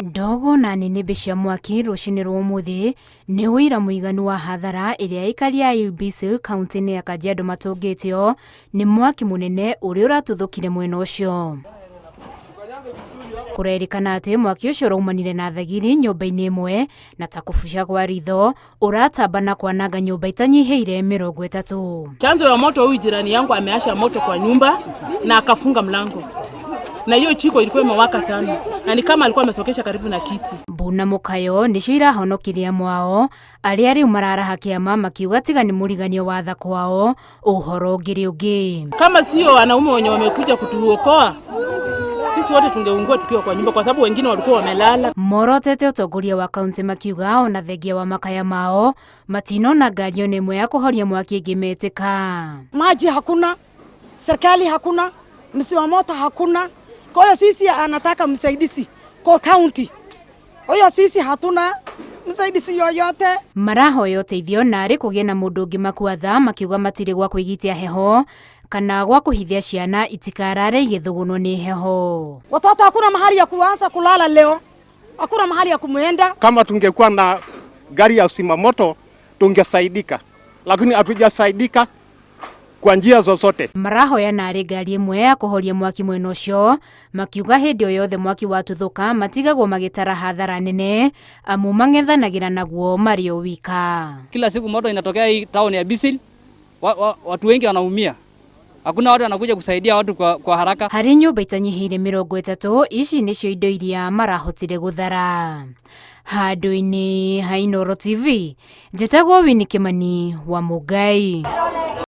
Ndogo na nĩnĩmbĩ cia mwaki rũcinĩ rwa ũmũthĩ nĩ ũira mũiganu wa hathara ĩrĩa aikari a Ilbisil kaunti-inĩ ya Kajiado matũngĩtio nĩ mwaki mũnene ũrĩa ũratũthũkire mwena ũcio. Kũrerĩkana atĩ mwaki ũcio ũraumanire na thagiri nyũmba-inĩ ĩmwe na ta kũbuca kwa ritho ũratamba na kwananga nyũmba itanyiheire 30. Chanzo ya moto, huyu jirani yangu ameasha moto kwa nyumba na akafunga mlango. Na hiyo chiko ilikuwa imewaka sana. Na ni kama alikuwa amesokesha karibu na kiti. Mbuna Mukayo nĩcio irahonokirie mwao arĩa rĩu mararaha kĩama makiuga tiga nĩ mũriganio wa tha kwao ũhoro ũngĩ. Kama sio wanaume wenye wamekuja kutuokoa, sisi wote tungeungua tukiwa kwa nyumba kwa sababu wengine walikuwa wamelala. Morotete ũtongoria wa kaunti makiuga ona thengia wa makaya mao matinona ngari ona ĩmwe ya kũhoria mwaki ĩngĩmetĩka. Maji hakuna, serikali hakuna, msiwa moto hakuna. Kwa hiyo sisi anataka msaidizi kwa county. Kwa hiyo sisi hatuna msaidizi yoyote. Marahoya ũteithio na arĩ kũgĩe na mũndũ ũngĩ makuatha makiuga matirĩ gwa kwĩgitia heho kana gwa kũhithia ciana itikarare igĩthũgũnwo nĩ heho. Watoto hakuna mahali ya kuanza kulala leo. Hakuna mahali ya kumuenda. Kama tungekuwa na gari ya usimamoto tungesaidika. Lakini hatujasaidika kwa njia zozote. Marahoya na arĩ ngari ĩmwe ya kũhoria mwaki mwena ũcio makiuga hĩndĩ o yothe mwaki watũthũka matigagwo magĩtara hathara nene amu mang'ethanagĩra naguo marĩ o wika. Kila siku moto inatokea hii town ya Bisil, watu wengi wanaumia. Hakuna watu wanakuja kusaidia watu kwa haraka. Harĩ nyũmba itanyihiire 30 ici nĩcio indo iria marahotire gũthara. Handũ-inĩ ha Inooro TV, njĩtagwo Winnie Kimani wa Mugai.